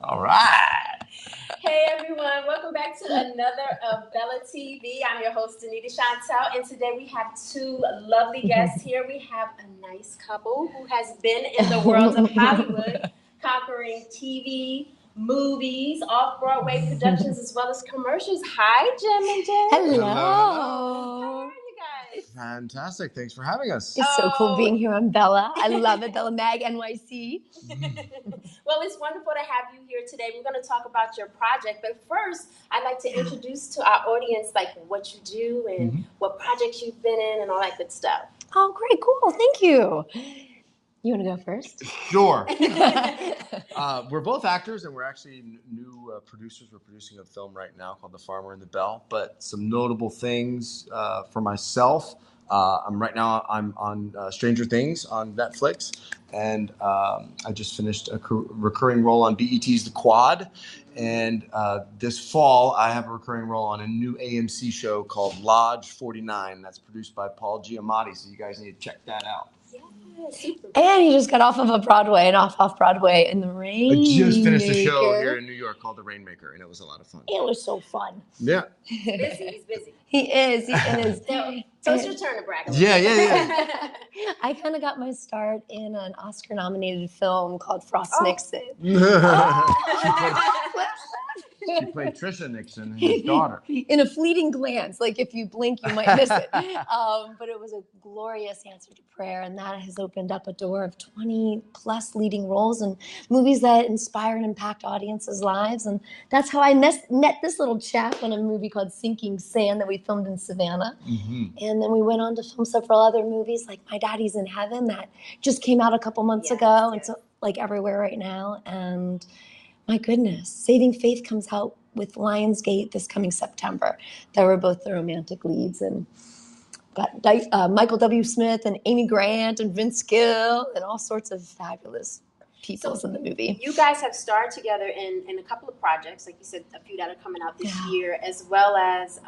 All right. Hey everyone, welcome back to another of Belle TV. I'm your host, Anita Chantel, and today we have two lovely guests here. We have a nice couple who has been in the world of Hollywood, conquering TV, movies, off-Broadway productions, as well as commercials. Hi, Jim and Jen. Hello. How are you guys? Fantastic. Thanks for having us. It's so cool being here. I'm Bella. I love it. Bella Mag NYC. Well, it's wonderful to have you here today. We're going to talk about your project, but first, I'd like to introduce to our audience like what you do and what projects you've been in and all that good stuff. Oh, great. Cool. Thank you. You want to go first? Sure. We're both actors, and we're actually new producers. We're producing a film right now called The Farmer and the Belle. But some notable things for myself. I'm on Stranger Things on Netflix, and I just finished a recurring role on BET's The Quad. And this fall, I have a recurring role on a new AMC show called Lodge 49. That's produced by Paul Giamatti, so you guys need to check that out. And you just got off of a Broadway and off Broadway in The Rainmaker. I just finished a show here in New York called The Rainmaker, and it was a lot of fun. It was so fun. Yeah. He's busy. He is. So it's your turn to brag. Yeah. I kind of got my start in an Oscar-nominated film called Frost Nixon. She played Trisha Nixon, his daughter. In a fleeting glance, like if you blink, you might miss it. But it was a glorious answer to prayer, and that has opened up a door of 20 plus leading roles in movies that inspire and impact audiences' lives. And that's how I met this little chap in a movie called Sinking Sand that we filmed in Savannah. And then we went on to film several other movies like My Daddy's in Heaven that just came out a couple months ago. It's like everywhere right now. And my goodness, Saving Faith comes out with Lionsgate this coming September. They were both the romantic leads, and got Michael W. Smith and Amy Grant and Vince Gill and all sorts of fabulous people in the movie. You guys have starred together in a couple of projects, like you said, a few that are coming out this year, as well as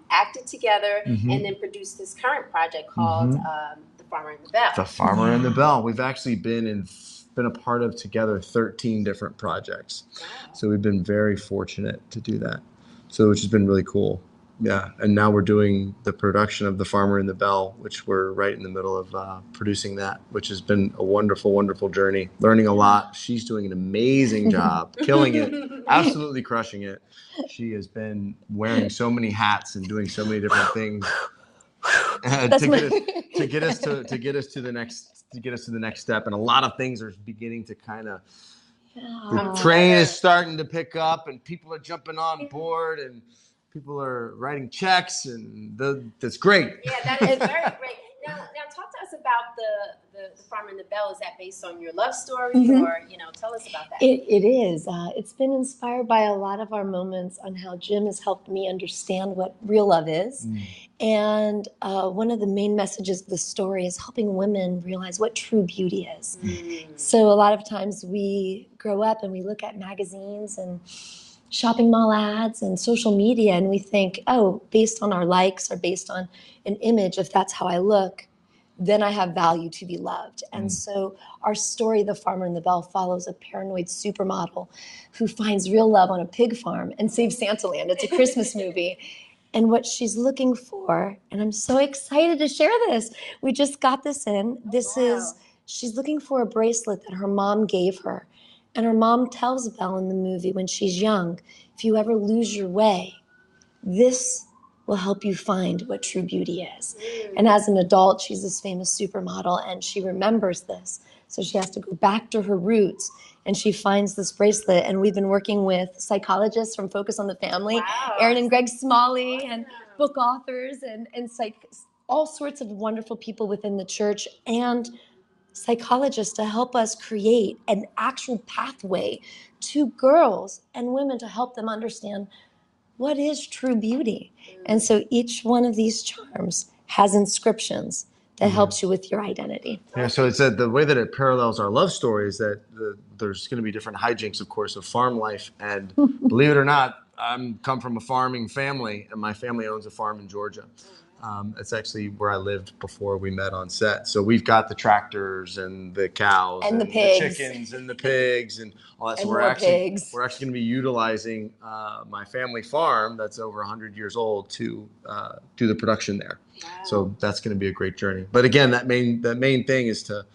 acted together and then produced this current project called The Farmer and the Belle. The Farmer and the Belle. We've actually been a part of together 13 different projects. Wow. So we've been very fortunate to do that. So which has been really cool. Yeah. And now we're doing the production of The Farmer and the Belle, which we're right in the middle of producing that, which has been a wonderful, wonderful journey. Learning a lot. She's doing an amazing job, killing it, absolutely crushing it. She has been wearing so many hats and doing so many different things to get us to the next step. And a lot of things are beginning to kind of, the train is starting to pick up and people are jumping on board and people are writing checks, and that's great. Yeah, that is very great. Now talk to us about the Farmer and the Belle. Is that based on your love story, or tell us about that? It is. It's been inspired by a lot of our moments on how Jim has helped me understand what real love is, and one of the main messages of the story is helping women realize what true beauty is. So a lot of times we grow up and we look at magazines and shopping mall ads and social media, and we think, based on our likes or based on an image, if that's how I look, then I have value to be loved. And so our story, The Farmer and the Belle, follows a paranoid supermodel who finds real love on a pig farm and saves Santaland. It's a Christmas movie. And what she's looking for, and I'm so excited to share this. We just got this in. She's looking for a bracelet that her mom gave her. And her mom tells Belle in the movie when she's young, if you ever lose your way, this will help you find what true beauty is. And as an adult, she's this famous supermodel, and she remembers this. So she has to go back to her roots, and she finds this bracelet. And we've been working with psychologists from Focus on the Family, Aaron and Greg Smalley, and book authors, and all sorts of wonderful people within the church, and psychologists to help us create an actual pathway to girls and women to help them understand what is true beauty. And so each one of these charms has inscriptions that helps you with your identity. Yeah, so it's the way that it parallels our love story is that there's going to be different hijinks, of course, of farm life. And believe it or not, I come from a farming family, and my family owns a farm in Georgia. It's actually where I lived before we met on set. So we've got the tractors and the cows And the the pigs. chickens and the pigs and all that. So And we're more actually pigs. going to be utilizing my family farm that's over 100 years old to do the production there. Wow. So that's going to be a great journey. But again, that main thing is to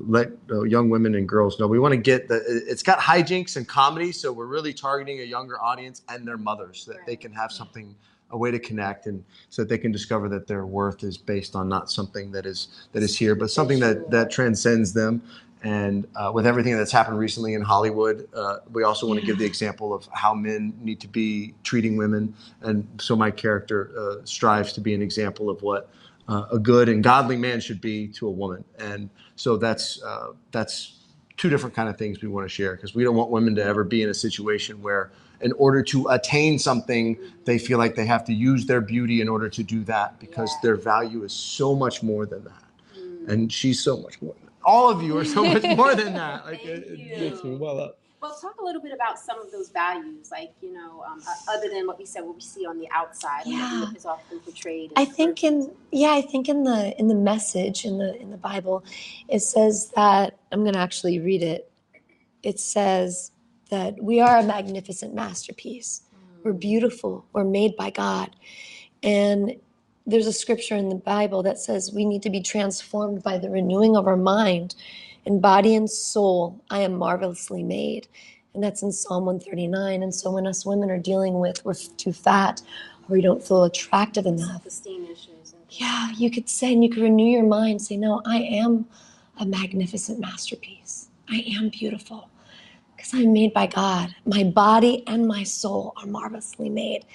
let young women and girls know we want to get it's got hijinks and comedy, so we're really targeting a younger audience and their mothers, so that they can have something, a way to connect, and so that they can discover that their worth is based on not something that is here, but something that transcends them. And with everything that's happened recently in Hollywood, we also want to give the example of how men need to be treating women, and so my character strives to be an example of what a good and godly man should be to a woman. And so that's two different kind of things we want to share, because we don't want women to ever be in a situation where in order to attain something, they feel like they have to use their beauty in order to do that, because their value is so much more than that. And she's so much more. All of you are so much more than that. Like, it gets me well up. Well, talk a little bit about some of those values, like, other than what we said, what we see on the outside, and what is often portrayed. I think in the message in the Bible, it says that, I'm going to actually read it. It says that we are a magnificent masterpiece. We're beautiful. We're made by God. And there's a scripture in the Bible that says we need to be transformed by the renewing of our mind. In body and soul, I am marvelously made. And that's in Psalm 139. And so when us women are dealing with we're too fat, or we don't feel attractive enough, self-esteem issues. You could say, and you could renew your mind, say, no, I am a magnificent masterpiece. I am beautiful because I'm made by God. My body and my soul are marvelously made.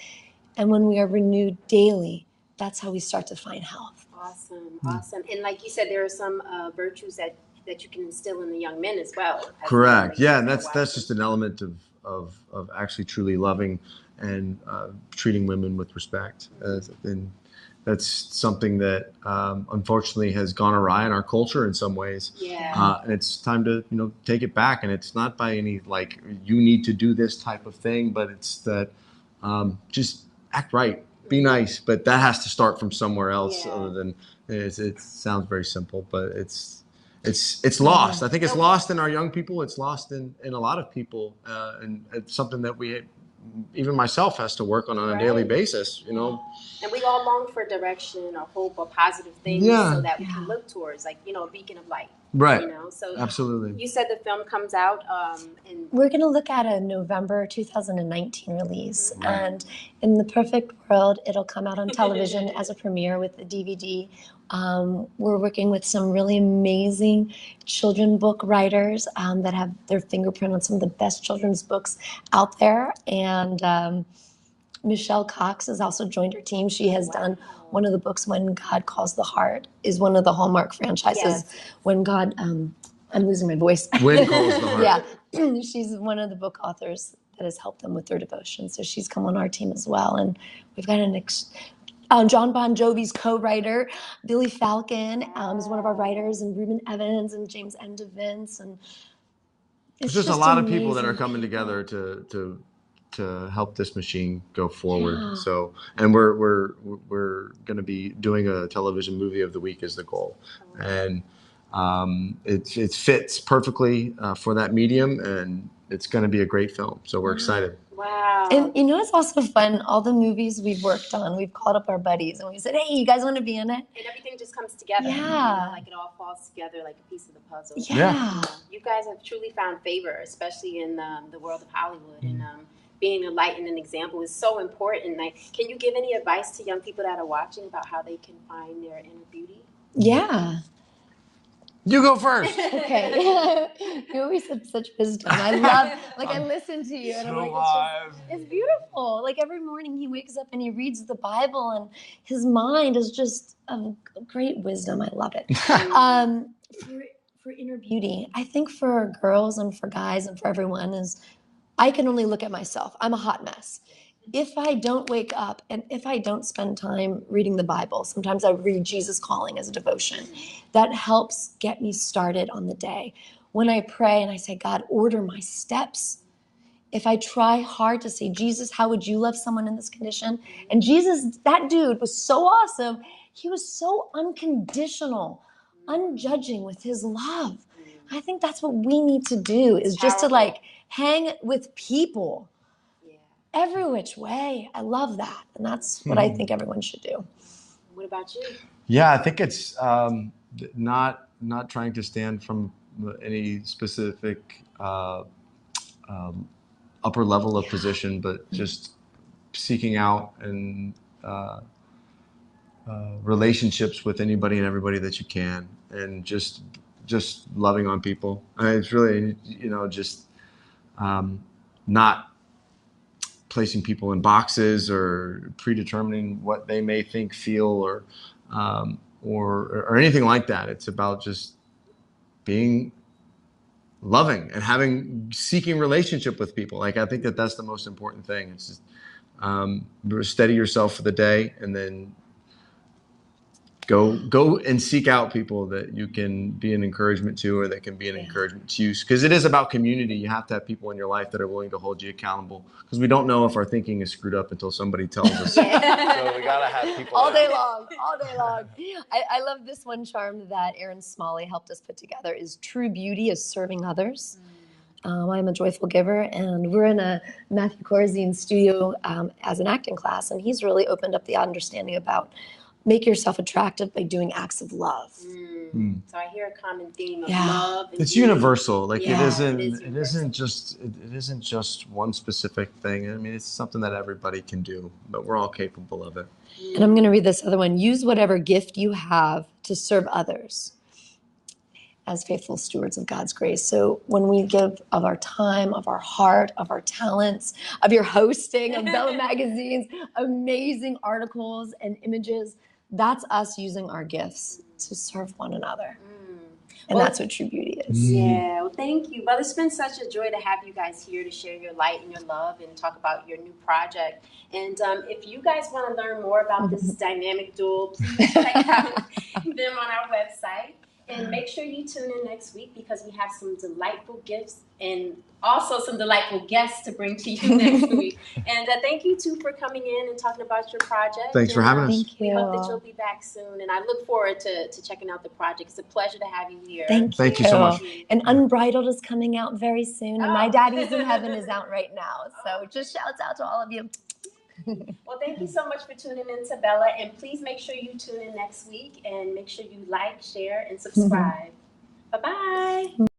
And when we are renewed daily, that's how we start to find health. Awesome. And like you said, there are some virtues that you can instill in the young men as well. Correct. Yeah, and that's just an element of actually truly loving and treating women with respect. And that's something that unfortunately has gone awry in our culture in some ways. Yeah. And it's time to take it back. And it's not by any like you need to do this type of thing, but it's that just act right. Be nice, but that has to start from somewhere else other than it sounds very simple, but it's lost. I think it's lost in our young people. It's lost in a lot of people, and it's something that even myself has to work on a daily basis. And we all long for direction or hope or positive things, so that we can look towards, like a beacon of light. Right. So absolutely. You said the film comes out we're going to look at a November 2019 release, and in the perfect world, it'll come out on television as a premiere with the DVD. We're working with some really amazing children book writers that have their fingerprint on some of the best children's books out there, and Michelle Cox has also joined our team. She has done one of the books, When God Calls the Heart, is one of the Hallmark franchises. Yes. When God, I'm losing my voice. When Calls the Heart. Yeah, she's one of the book authors that has helped them with their devotion. So she's come on our team as well. And we've got John Bon Jovi's co-writer, Billy Falcon, is one of our writers, and Ruben Evans and James N. DeVince. And it's just a lot of people that are coming together to help this machine go forward. Yeah. So, and we're going to be doing a television movie of the week as the goal, and it fits perfectly for that medium, and it's going to be a great film. So we're excited. Wow. And it's also fun. All the movies we've worked on, we've called up our buddies and we said, hey, you guys want to be in it? And everything just comes together. Yeah. Like it all falls together like a piece of the puzzle. Yeah. You guys have truly found favor, especially in the world of Hollywood. And being a light and an example is so important. Like, can you give any advice to young people that are watching about how they can find their inner beauty? Yeah. You go first. Okay. You always have such wisdom. I love, I listen to you. And I'm like, it's beautiful. Like every morning he wakes up and he reads the Bible and his mind is just of great wisdom. I love it. For inner beauty, I think for girls and for guys and for everyone is, I can only look at myself. I'm a hot mess. If I don't wake up and if I don't spend time reading the Bible, sometimes I read Jesus Calling as a devotion. That helps get me started on the day. When I pray and I say, God, order my steps, if I try hard to say, Jesus, how would you love someone in this condition? And Jesus, that dude was so awesome. He was so unconditional, unjudging with his love. I think that's what we need to do, is just to like hang with people every which way. I love that. And that's what I think everyone should do. What about you? Yeah, I think it's not trying to stand from any specific upper level of position, but just seeking out and relationships with anybody and everybody that you can, and just loving on people. It's really, just not placing people in boxes or predetermining what they may think, feel, or anything like that. It's about just being loving and seeking relationship with people. Like, I think that's the most important thing. It's just steady yourself for the day, and then go and seek out people that you can be an encouragement to, or that can be an encouragement to you. Because it is about community. You have to have people in your life that are willing to hold you accountable, because we don't know if our thinking is screwed up until somebody tells us. So we gotta have people all day long. I love this one charm that Aaron Smalley helped us put together, is true beauty is serving others. I'm a joyful giver, and we're in a Matthew Corzine studio as an acting class, and he's really opened up the understanding about make yourself attractive by doing acts of love. So I hear a common theme of love. It's universal. Like, it isn't just one specific thing. I mean, it's something that everybody can do, but we're all capable of it. And I'm going to read this other one. Use whatever gift you have to serve others as faithful stewards of God's grace. So when we give of our time, of our heart, of our talents, of your hosting, of Belle Magazine's amazing articles and images, that's us using our gifts to serve one another. And that's what true beauty is. Yeah, well, thank you. Well, it's been such a joy to have you guys here to share your light and your love and talk about your new project. And if you guys want to learn more about this dynamic duo, please check out them on our website. And make sure you tune in next week, because we have some delightful gifts and also some delightful guests to bring to you next week. And thank you, too, for coming in and talking about your project. Thanks for having us. Thank you. We hope that you'll be back soon. And I look forward to checking out the project. It's a pleasure to have you here. Thank you so much. And Unbridled is coming out very soon. And My Daddy's in Heaven is out right now. So just shouts out to all of you. Well, thank you so much for tuning in to Bella, and please make sure you tune in next week, and make sure you like, share, and subscribe. Bye-bye.